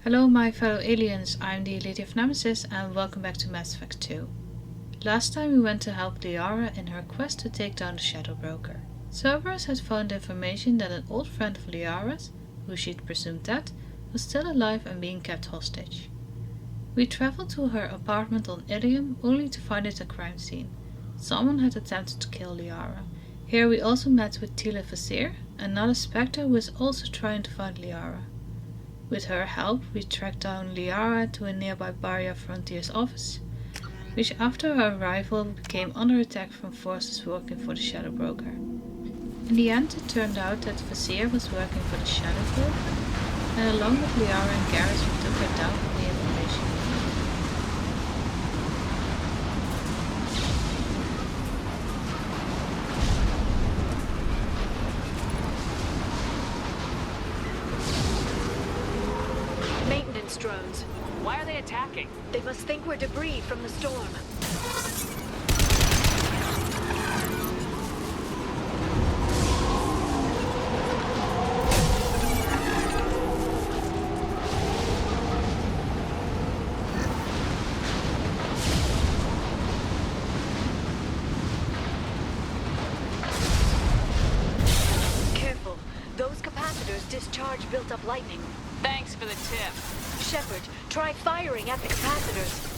Hello my fellow aliens, I'm the LadyofNemesis and welcome back to Mass Effect 2. Last time we went to help Liara in her quest to take down the Shadow Broker. Cerberus had found information that an old friend of Liara's, who she'd presumed dead, was still alive and being kept hostage. We travelled to her apartment on Ilium only to find it a crime scene. Someone had attempted to kill Liara. Here we also met with Tila Vasir, another Spectre who was also trying to find Liara. With her help, we tracked down Liara to a nearby Barrier Frontier's office, which after her arrival became under attack from forces working for the Shadow Broker. In the end, it turned out that Vasir was working for the Shadow Broker, and along with Liara and Garrus we took her down with the information we needed. Maintenance drones. Why are they attacking? They must think we're debris from the storm. Careful. Those capacitors discharge built-up lightning. Thanks for the tip. Shepard, try firing at the capacitors.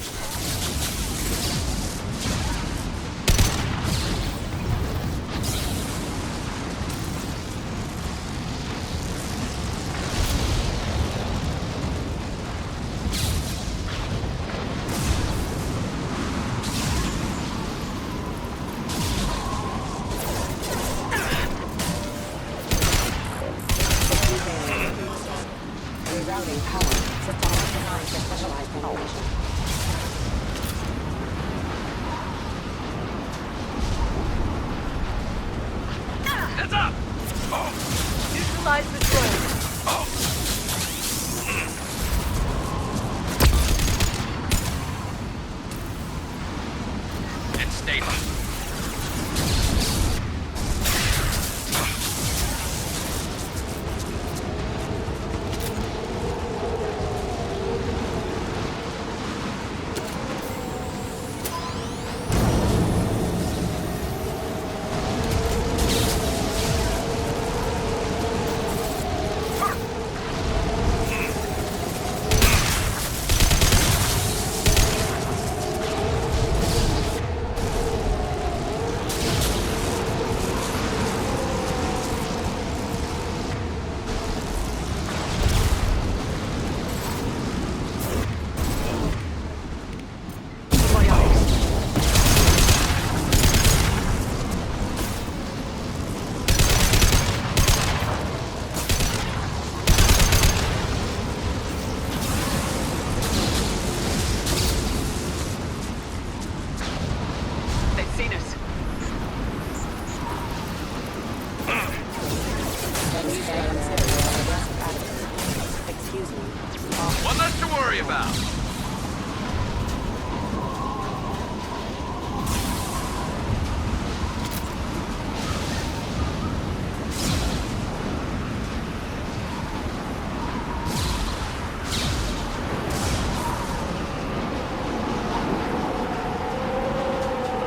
Rerouting power. System designed for specialized operation. Heads up! Neutralize the drone. And stable. They've seen us. Excuse me. One less to worry about.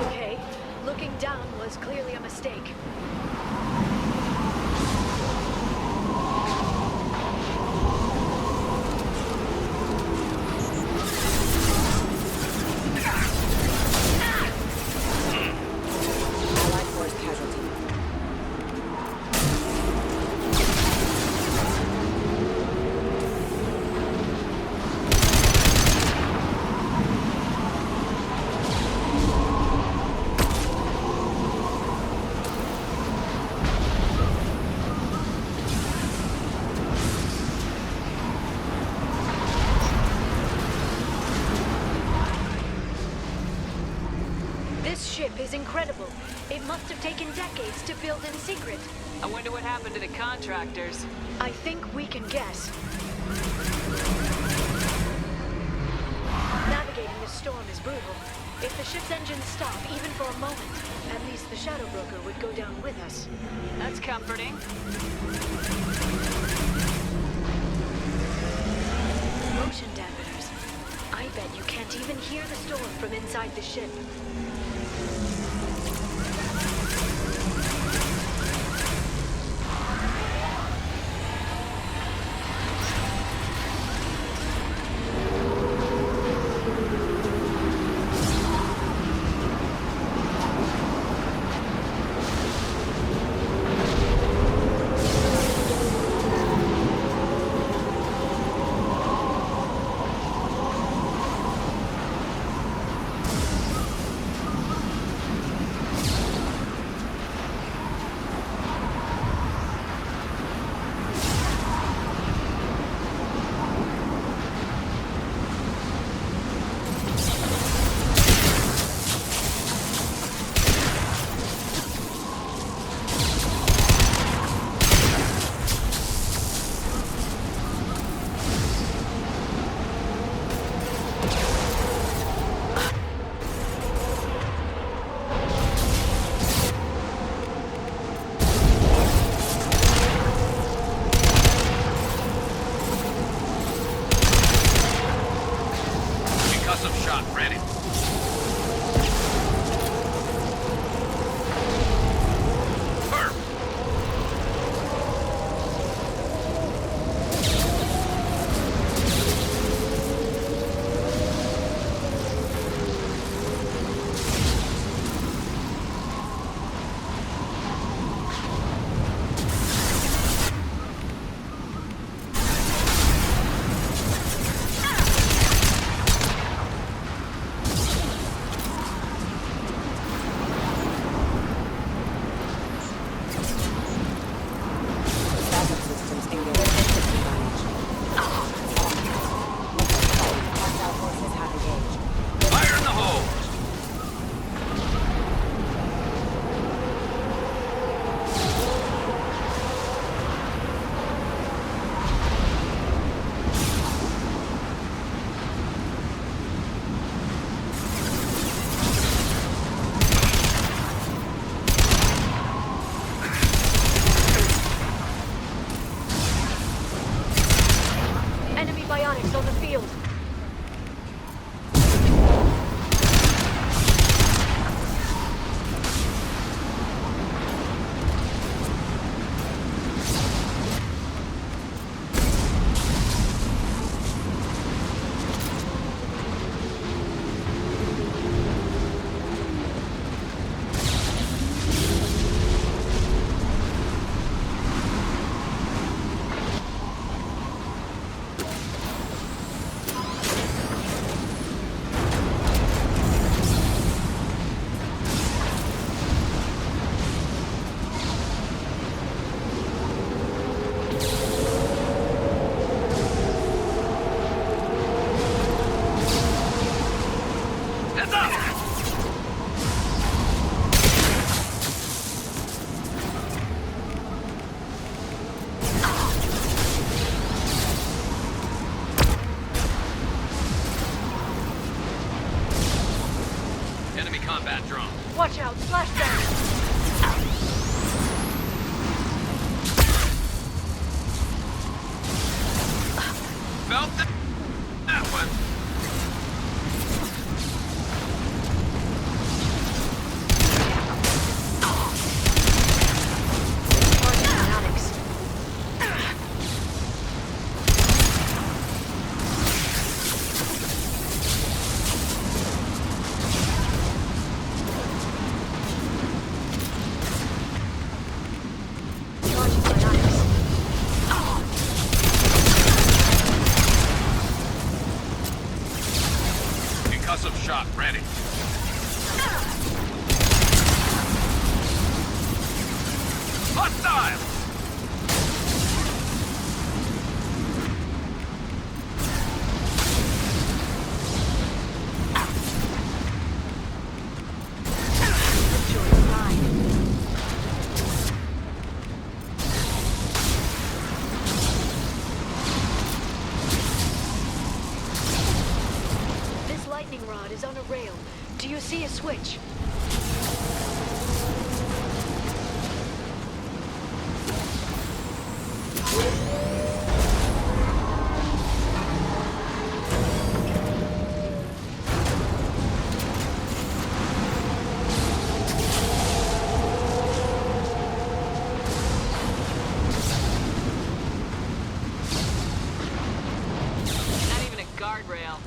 Okay, looking down was clearly a mistake. Allied force casualty. This ship is incredible. It must have taken decades to build in secret. I wonder what happened to the contractors. I think we can guess. Navigating this storm is brutal. If the ship's engines stop, even for a moment, at least the Shadow Broker would go down with us. That's comforting. bet you can't even hear the storm from inside the ship. combat drone. Watch out, splashdown! Felt that one. Concussive shot ready. Hostile! This lightning rod is on a rail. Do you see a switch? guardrail.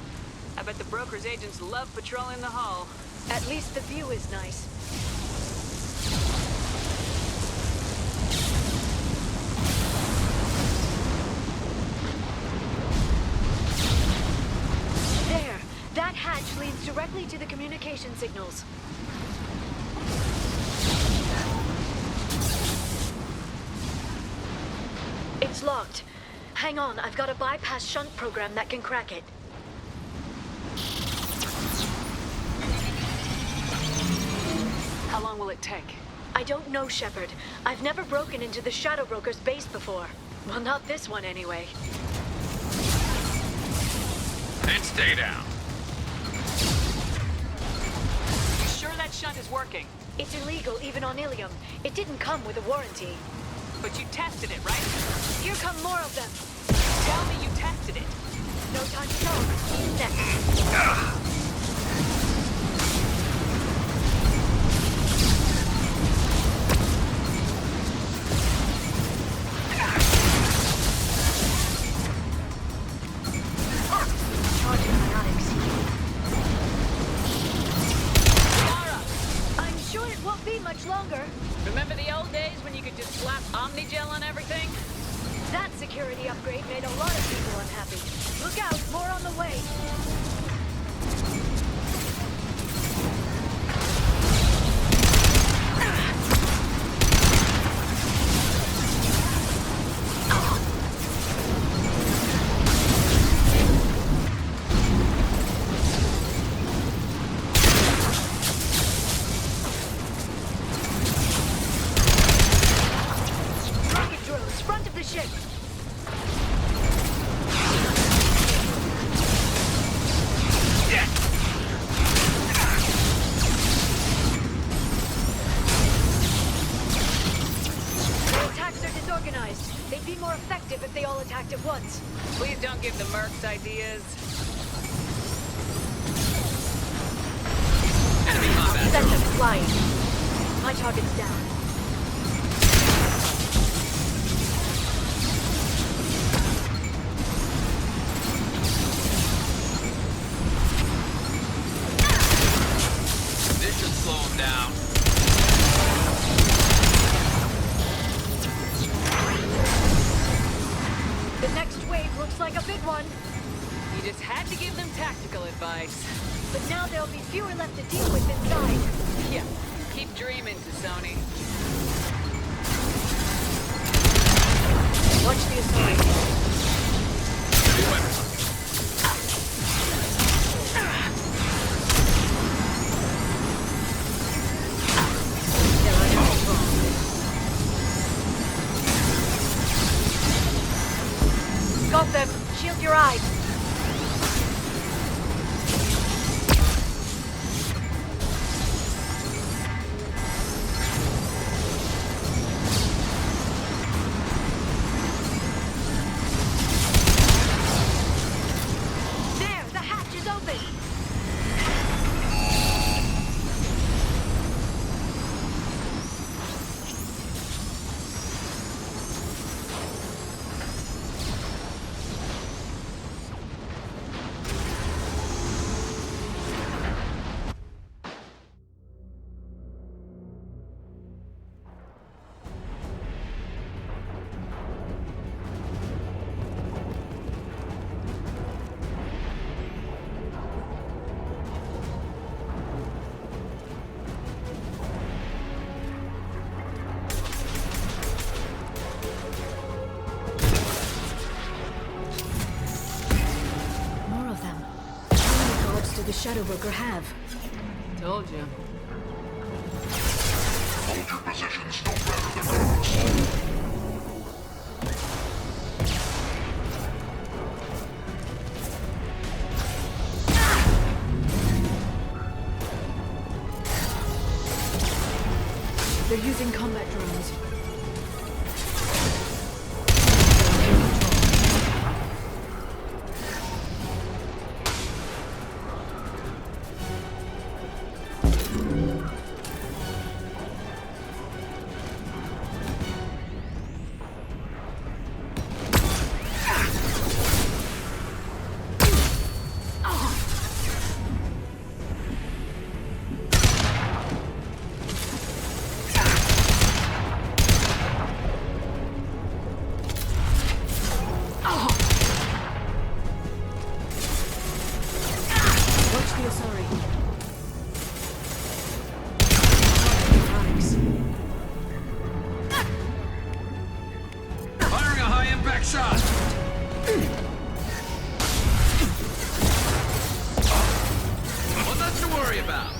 I bet the broker's agents love patrolling the hull. At least the view is nice. There! That hatch leads directly to the communication signals. It's locked. Hang on, I've got a bypass shunt program that can crack it. How long will it take? I don't know, Shepard. I've never broken into the Shadow Broker's base before. Well, not this one anyway. And stay down. You sure that shunt is working? It's illegal even on Ilium. It didn't come with a warranty. But you tested it, right? Here come more of them. Tell me you tested it. No time to talk. He's next. Charging ionics. Yara, I'm sure it won't be much longer. remember the old days when you could just slap Omnigel on everything? That security upgrade made a lot of people unhappy. Look out, more on the way. Rocket drones, front of the ship. Their attacks are disorganized. They'd be more effective if they all attacked at once. Please don't give the mercs ideas. Enemy combat Send drone. them flying. My target's down. This should slow him down. The next wave looks like a big one. You just had to give them tactical advice. But now there'll be fewer left to deal with inside. Yeah, keep dreaming, Sony. Watch the assault. Heavy weapons. They're under control. Got them. Shield your eyes. There, the hatch is open. More of them. How many guards do the Shadow Broker have? Told you. Hold your positions no matter the cost. They're using combat drones. ship out.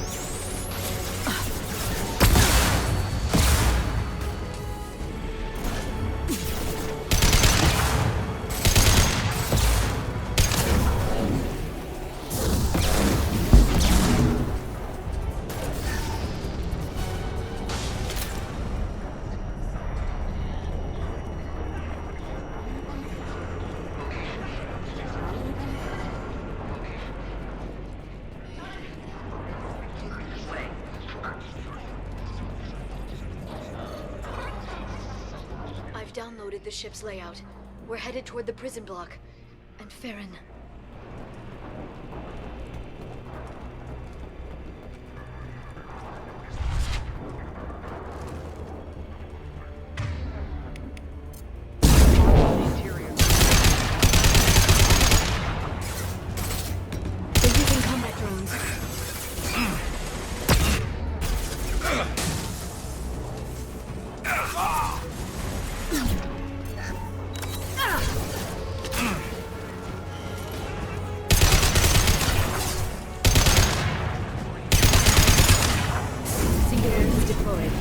I've downloaded the ship's layout. We're headed toward the prison block. And Feron. They're using combat drones. Singularity deployed.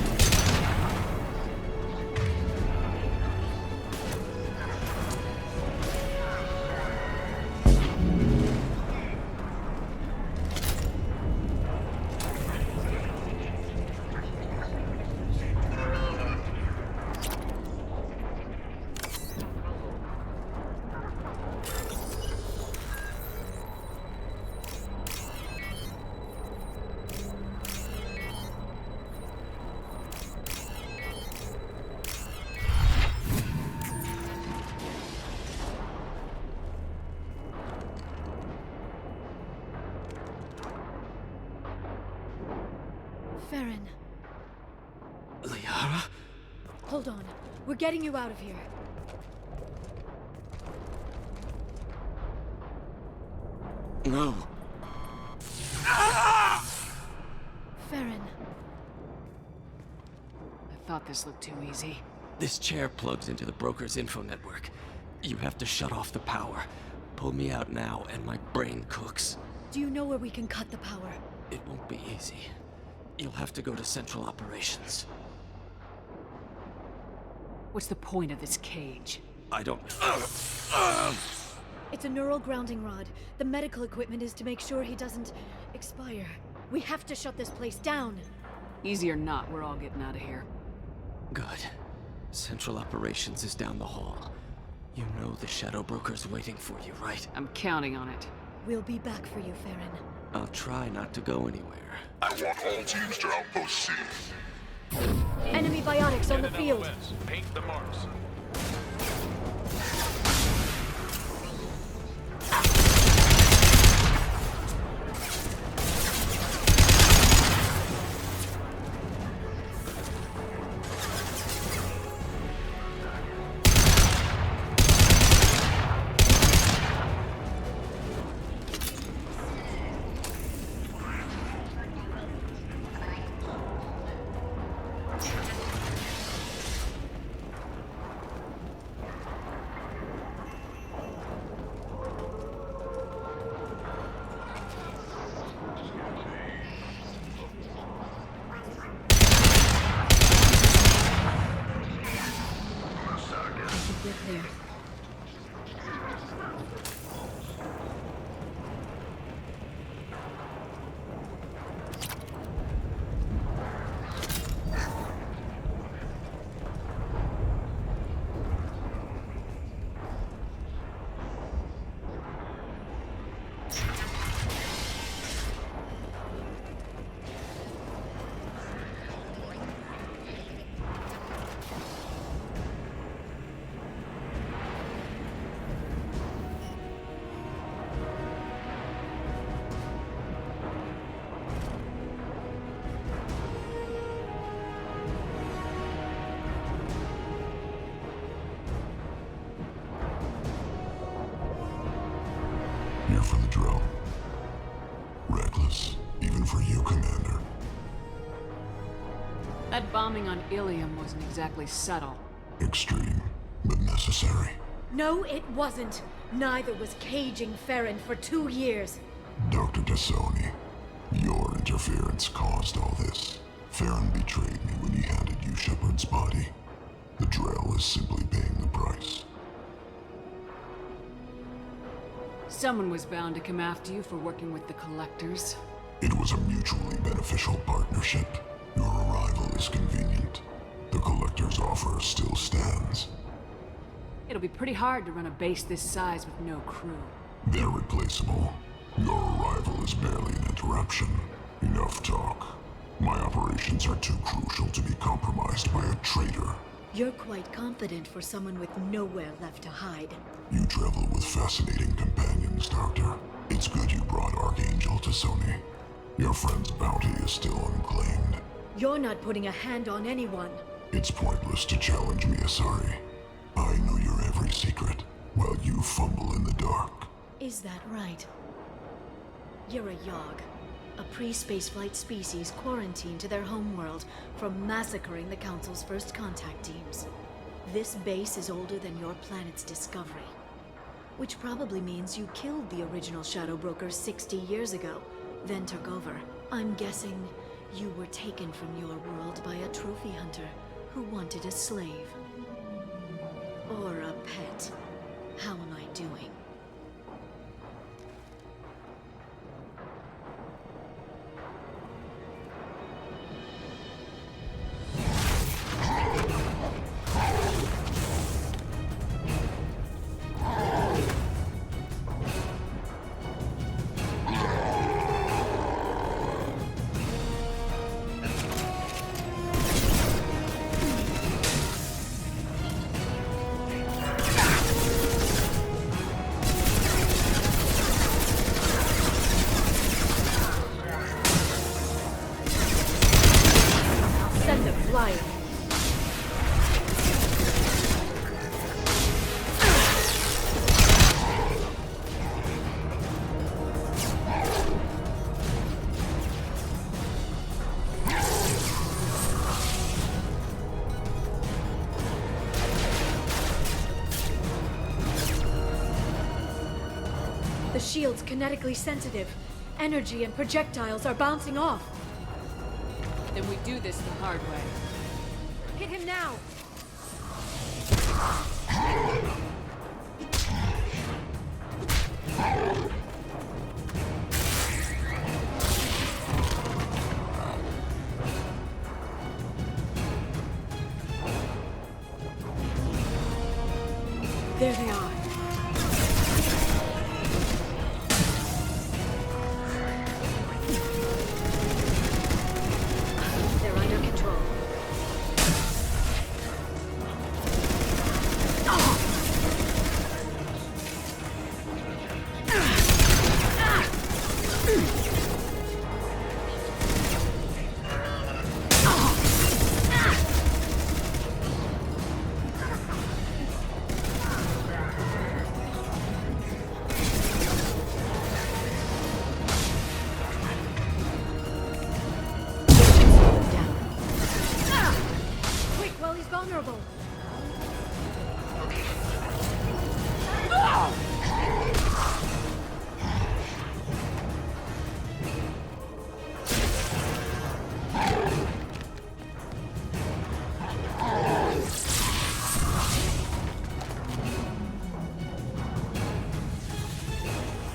Feron, Liara? hold on. We're getting you out of here. No. Feron. I thought this looked too easy. This chair plugs into the broker's info network. You have to shut off the power. Pull me out now, and my brain cooks. Do you know where we can cut the power? It won't be easy. You'll have to go to Central Operations. What's the point of this cage? I don't... It's a neural grounding rod. The medical equipment is to make sure he doesn't expire. We have to shut this place down. Easy or not, we're all getting out of here. Good. Central Operations is down the hall. You know the Shadow Broker's waiting for you, right? I'm counting on it. We'll be back for you, Feron. I'll try not to go anywhere. I want all teams to Outpost C. Enemy biotics on the field. Paint the marks. There. Here for the drill. Reckless, even for you, Commander. That bombing on Ilium wasn't exactly subtle. Extreme, but necessary. No, it wasn't. Neither was caging Feron for 2 years. Dr. Tassoni, you're interference caused all this. Feron betrayed me when he handed you Shepard's body. The Drell is simply paying the price. Someone was bound to come after you for working with the Collectors. It was a mutually beneficial partnership. Your arrival is convenient. The Collector's offer still stands. It'll be pretty hard to run a base this size with no crew. They're replaceable. Your arrival is barely an interruption. Enough talk. My operations are too crucial to be compromised by a traitor. You're quite confident for someone with nowhere left to hide. You travel with fascinating companions, Doctor. It's good you brought Archangel to Sony. Your friend's bounty is still unclaimed. You're not putting a hand on anyone. It's pointless to challenge me, Asari. I know your every secret, while you fumble in the dark. Is that right? You're a Yogg, a pre-spaceflight species quarantined to their homeworld from massacring the Council's first contact teams. This base is older than your planet's discovery, which probably means you killed the original Shadow Broker 60 years ago, then took over. I'm guessing you were taken from your world by a trophy hunter who wanted a slave. Or a pet. How am I doing? Send them flying. The shield's kinetically sensitive. Energy and projectiles are bouncing off. Then we do this the hard way. Hit him now! There they are. They're under control. Quick, while he's vulnerable.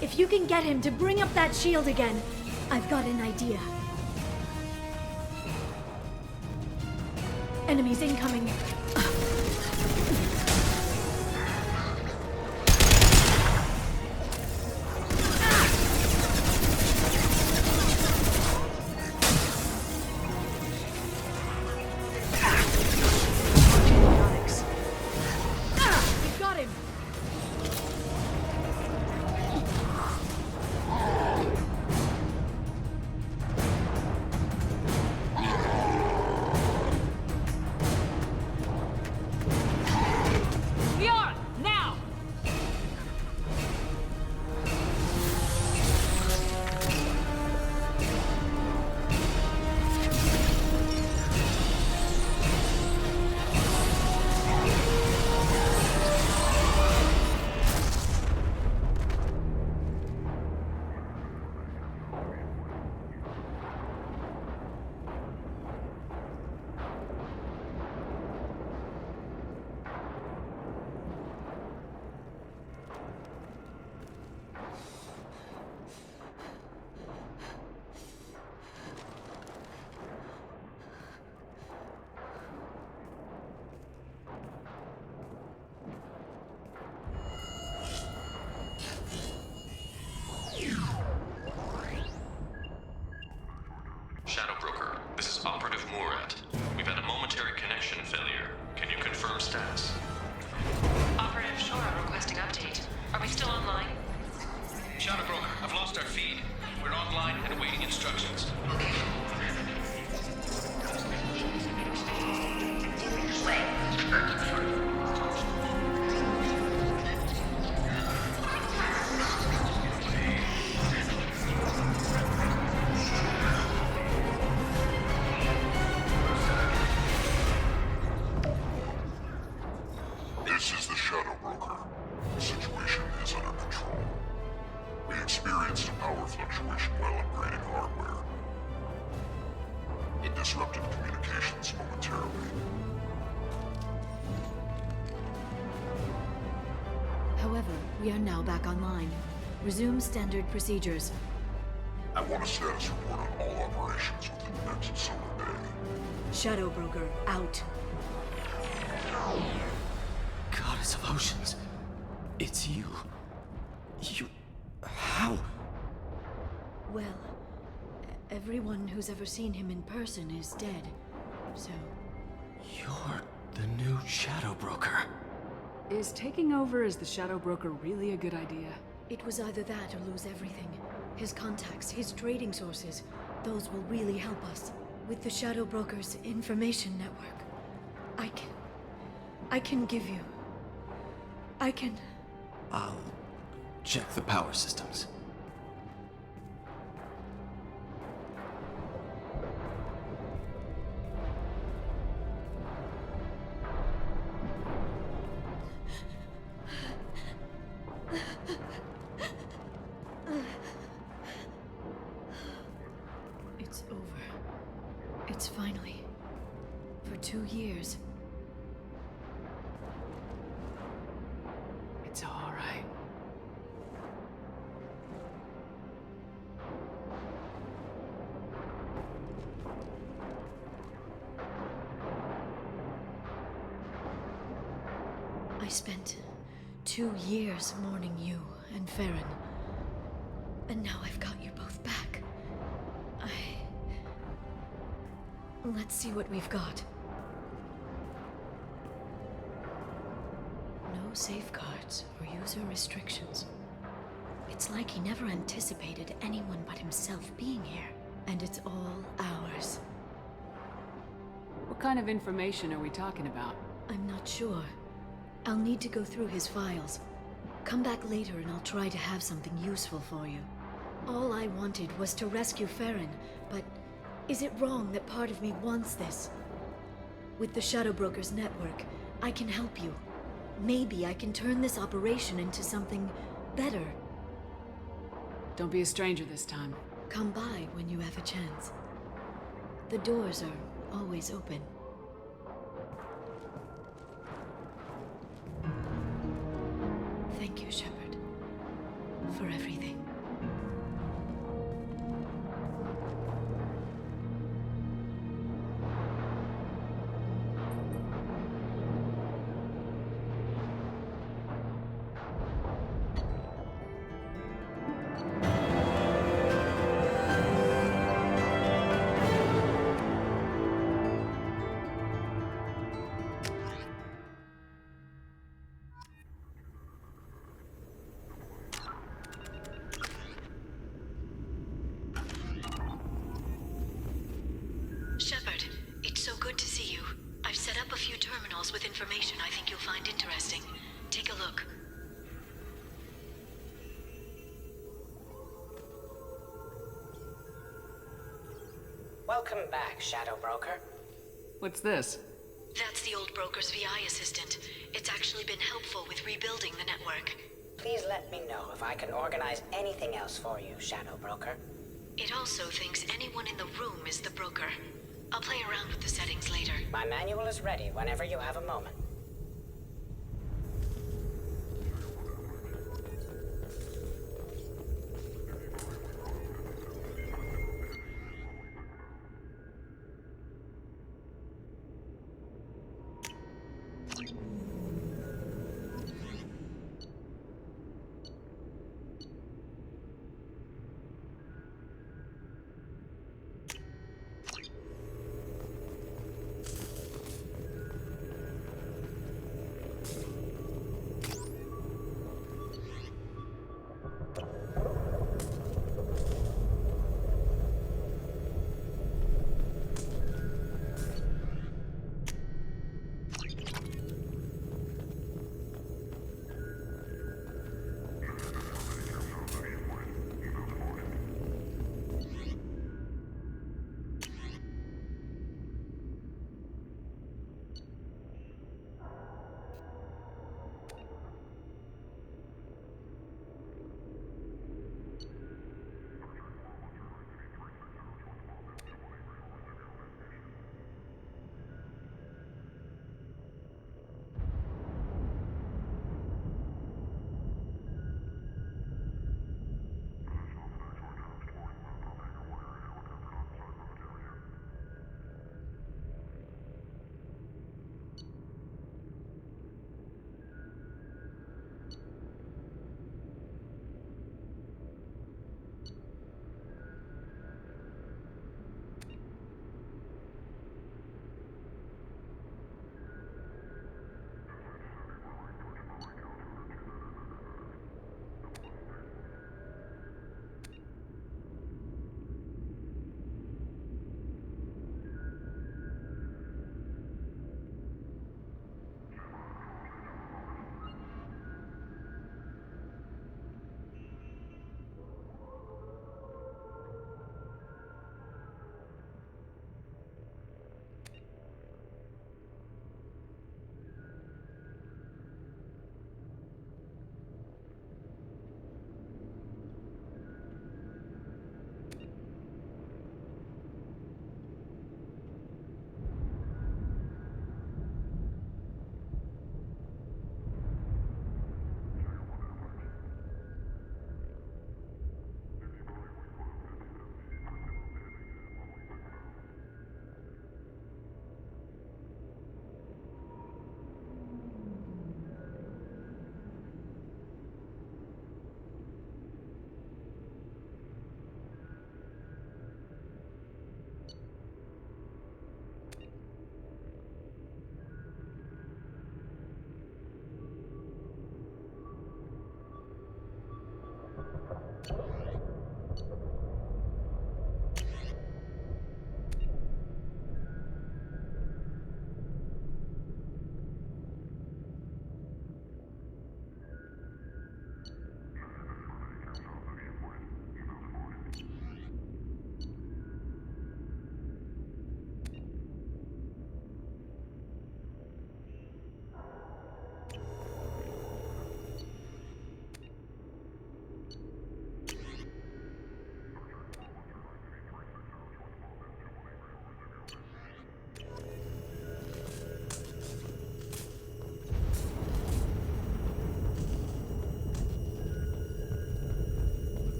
If you can get him to bring up that shield again, I've got an idea. Enemies incoming. We've got him. Shadow Broker, I've lost our feed. We're online and awaiting instructions. This is the Shadow Broker. The situation is under control. We experienced a power fluctuation while upgrading hardware. It disrupted communications momentarily. However, we are now back online. Resume standard procedures. I want a status report on all operations within the next solar day. Shadow Broker, out. Goddess of Oceans. It's you. How? Well, everyone who's ever seen him in person is dead. So, You're the new Shadow Broker. Is taking over as the Shadow Broker really a good idea? it was either that or lose everything. His contacts, his trading sources, those will really help us. With the Shadow Broker's information network, I can give you... I'll check the power systems. It's over. It's finally... For 2 years. It's all right. I spent 2 years mourning you and Feron. And now I've got you both back. Let's see what we've got. No safeguards or user restrictions. It's like he never anticipated anyone but himself being here. And it's all ours. What kind of information are we talking about? I'm not sure. I'll need to go through his files. Come back later and I'll try to have something useful for you. All I wanted was to rescue Feron, but is it wrong that part of me wants this? With the Shadow Broker's network, I can help you. Maybe I can turn this operation into something better. Don't be a stranger this time. Come by when you have a chance. The doors are always open. Thank you, Shepard, for everything. Shepard, it's so good to see you. I've set up a few terminals with information I think you'll find interesting. Take a look. Welcome back, Shadow Broker. What's this? That's the old broker's VI assistant. It's actually been helpful with rebuilding the network. Please let me know if I can organize anything else for you, Shadow Broker. It also thinks anyone in the room is the broker. I'll play around with the settings later. My manual is ready whenever you have a moment.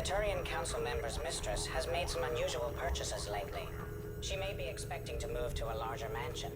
Turian Council member's mistress has made some unusual purchases lately. She may be expecting to move to a larger mansion.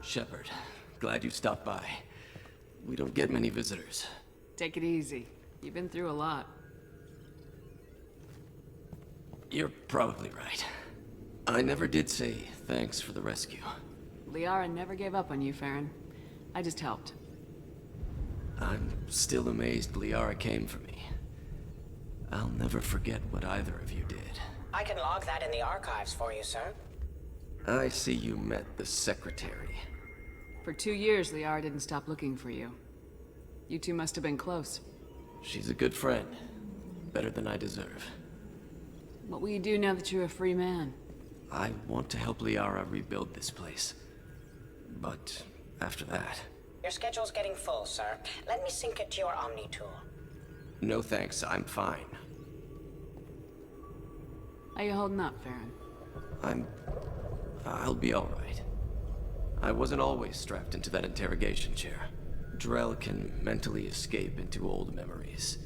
Shepard, glad you stopped by. We don't get many visitors. Take it easy. You've been through a lot. You're probably right. I never did say thanks for the rescue. Liara never gave up on you, Feron. I just helped. I'm still amazed Liara came for me. I'll never forget what either of you did. I can log that in the archives for you, sir. I see you met the Secretary. For 2 years, Liara didn't stop looking for you. You two must have been close. She's a good friend. Better than I deserve. What will you do now that you're a free man? I want to help Liara rebuild this place. But after that... Your schedule's getting full, sir. Let me sync it to your Omni tool. No thanks, I'm fine. How you holding up, Feron? I'll be alright. I wasn't always strapped into that interrogation chair. Drell can mentally escape into old memories.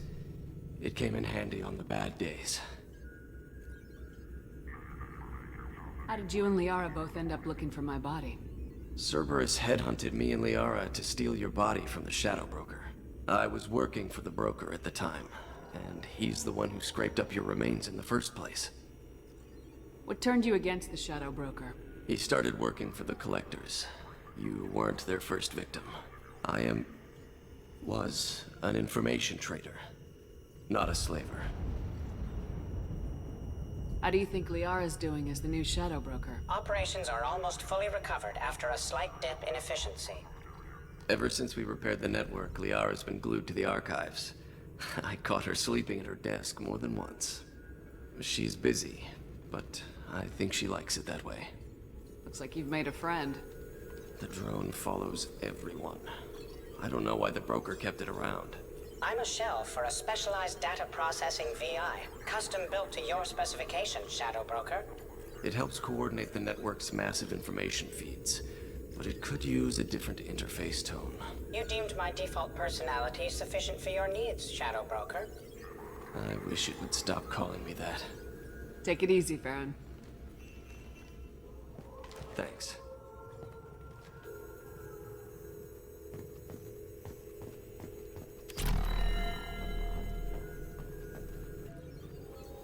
It came in handy on the bad days. How did you and Liara both end up looking for my body? Cerberus headhunted me and Liara to steal your body from the Shadow Broker. I was working for the broker at the time, and he's the one who scraped up your remains in the first place. What turned you against the Shadow Broker? He started working for the Collectors. You weren't their first victim. Was an information trader, not a slaver. How do you think Liara's doing as the new Shadow Broker? Operations are almost fully recovered after a slight dip in efficiency. Ever since we repaired the network, Liara's been glued to the archives. I caught her sleeping at her desk more than once. She's busy, but I think she likes it that way. Looks like you've made a friend. The drone follows everyone. I don't know why the broker kept it around. I'm a shell for a specialized data processing VI, custom built to your specifications, Shadow Broker. It helps coordinate the network's massive information feeds, but it could use a different interface tone. You deemed my default personality sufficient for your needs, Shadow Broker. I wish it would stop calling me that. Take it easy, Feron. Thanks.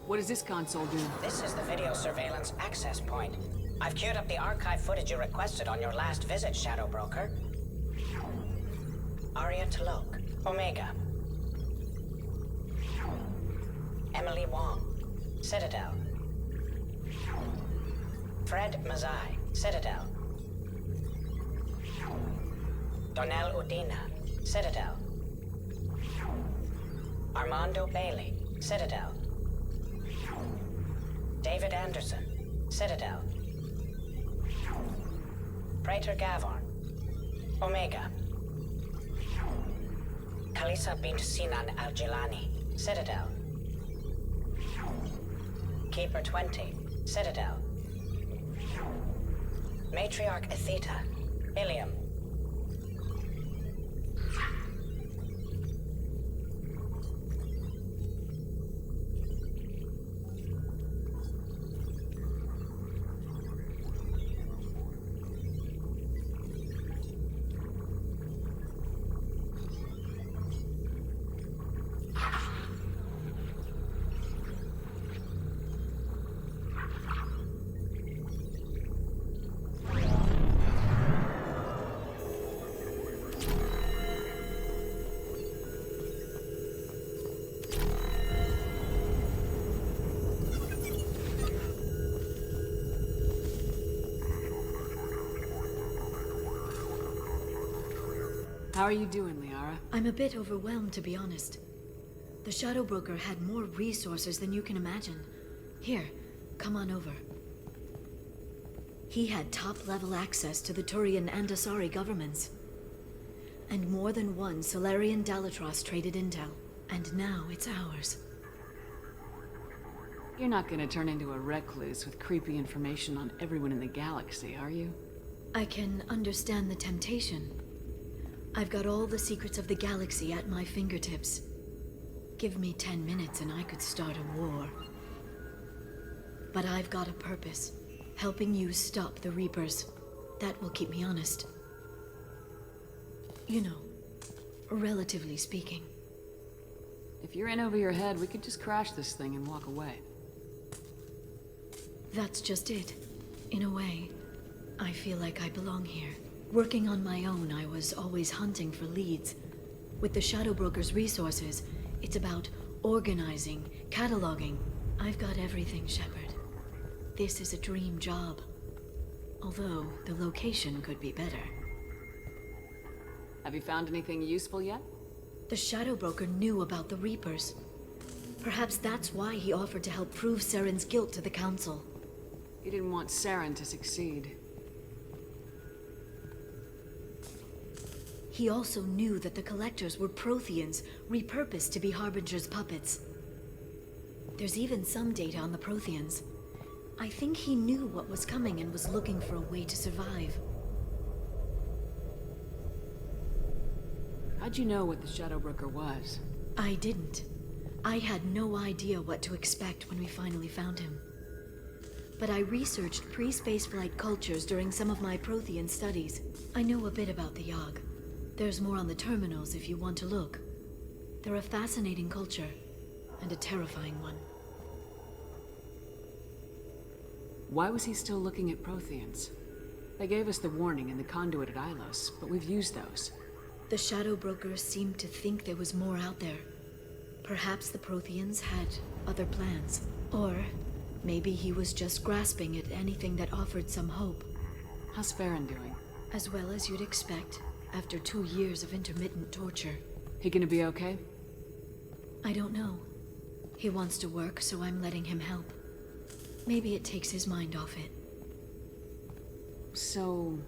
What does this console do? This is the video surveillance access point. I've queued up the archive footage you requested on your last visit, Shadow Broker. Arya T'Loak, Omega. Emily Wong, Citadel. Fred Mazai, Citadel. Donnell Udina, Citadel. Armando Bailey, Citadel. David Anderson, Citadel. Praetor Gavorn, Omega. Kalisa bint Sinan Al-Jilani, Citadel. Keeper 20, Citadel. Matriarch Atheta, Ilium. How are you doing, Liara? I'm a bit overwhelmed, to be honest. The Shadow Broker had more resources than you can imagine. Here, come on over. He had top-level access to the Turian and Asari governments. And more than one Solarian Dalatros traded intel. And now it's ours. You're not gonna turn into a recluse with creepy information on everyone in the galaxy, are you? I can understand the temptation. I've got all the secrets of the galaxy at my fingertips. Give me 10 minutes and I could start a war. But I've got a purpose. Helping you stop the Reapers. That will keep me honest. You know, relatively speaking. If you're in over your head, we could just crash this thing and walk away. That's just it. In a way, I feel like I belong here. Working on my own, I was always hunting for leads. With the Shadow Broker's resources, it's about organizing, cataloging. I've got everything, Shepard. This is a dream job. Although, the location could be better. Have you found anything useful yet? The Shadow Broker knew about the Reapers. Perhaps that's why he offered to help prove Saren's guilt to the Council. He didn't want Saren to succeed. He also knew that the Collectors were Protheans, repurposed to be Harbinger's puppets. There's even some data on the Protheans. I think he knew what was coming and was looking for a way to survive. How'd you know what the Shadow Broker was? I didn't. I had no idea what to expect when we finally found him. But I researched pre-spaceflight cultures during some of my Prothean studies. I know a bit about the Yogg. There's more on the terminals if you want to look. They're a fascinating culture, and a terrifying one. Why was he still looking at Protheans? They gave us the warning in the conduit at Ilos, but we've used those. The Shadow Broker seemed to think there was more out there. Perhaps the Protheans had other plans. Or maybe he was just grasping at anything that offered some hope. How's Feron doing? As well as you'd expect, after 2 years of intermittent torture. He gonna be okay? I don't know. He wants to work, so I'm letting him help. Maybe it takes his mind off it. So,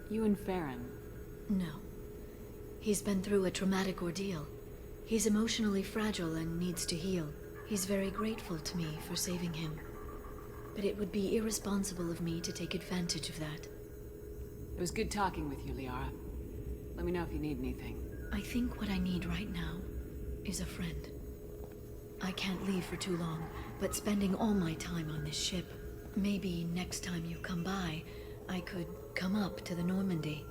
you and Feron? No. He's been through a traumatic ordeal. He's emotionally fragile and needs to heal. He's very grateful to me for saving him. But it would be irresponsible of me to take advantage of that. It was good talking with you, Liara. Let me know if you need anything. I think what I need right now is a friend. I can't leave for too long, but spending all my time on this ship. Maybe next time you come by, I could come up to the Normandy.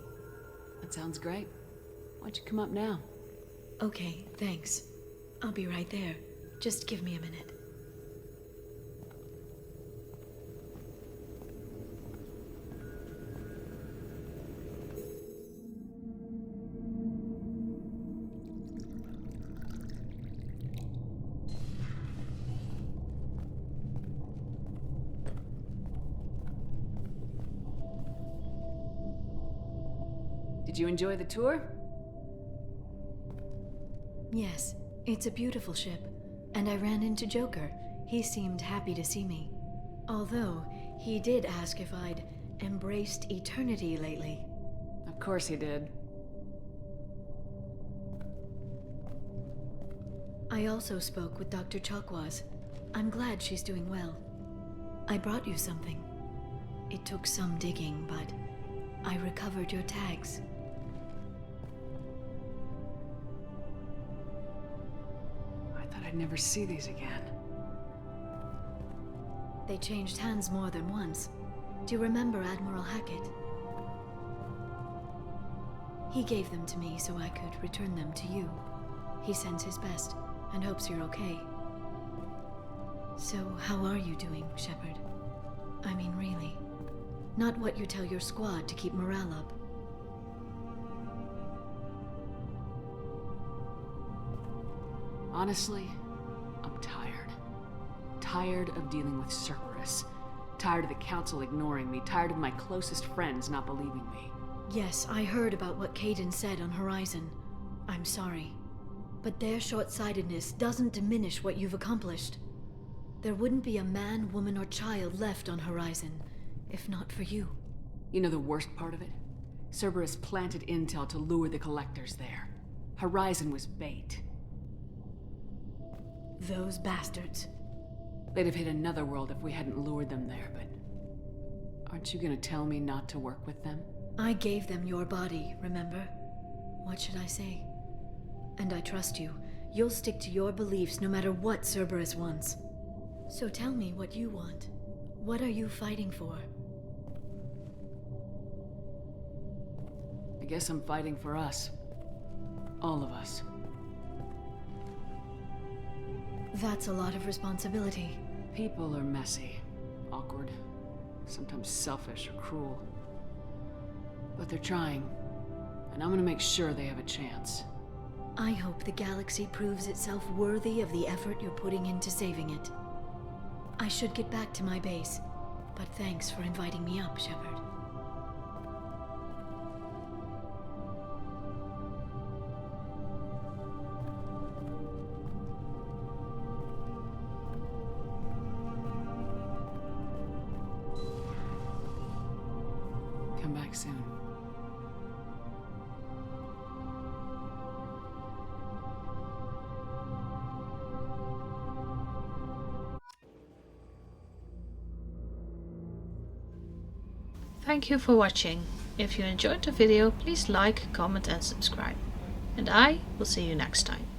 That sounds great. Why'd you come up now? Okay, thanks. I'll be right there. Just give me a minute. Did you enjoy the tour? Yes, it's a beautiful ship. And I ran into Joker. He seemed happy to see me. Although, he did ask if I'd embraced eternity lately. Of course he did. I also spoke with Dr. Chakwas. I'm glad she's doing well. I brought you something. It took some digging, but I recovered your tags. I'd never see these again. They changed hands more than once. Do you remember Admiral Hackett? He gave them to me so I could return them to you. He sends his best and hopes you're okay. So, how are you doing, Shepard? I mean, really. Not what you tell your squad to keep morale up. Honestly, I'm tired. Tired of dealing with Cerberus. Tired of the Council ignoring me. Tired of my closest friends not believing me. Yes, I heard about what Caden said on Horizon. I'm sorry. But their short-sightedness doesn't diminish what you've accomplished. There wouldn't be a man, woman, or child left on Horizon, if not for you. You know the worst part of it? Cerberus planted intel to lure the collectors there. Horizon was bait. Those bastards. They'd have hit another world if we hadn't lured them there, but... Aren't you gonna tell me not to work with them? I gave them your body, remember? What should I say? And I trust you. You'll stick to your beliefs no matter what Cerberus wants. So tell me what you want. What are you fighting for? I guess I'm fighting for us. All of us. That's a lot of responsibility. People are messy, awkward, sometimes selfish or cruel. But they're trying, and I'm gonna make sure they have a chance. I hope the galaxy proves itself worthy of the effort you're putting into saving it. I should get back to my base, but thanks for inviting me up, Shepard. Come back soon. Thank you for watching. If you enjoyed the video, please like, comment and subscribe. And I will see you next time.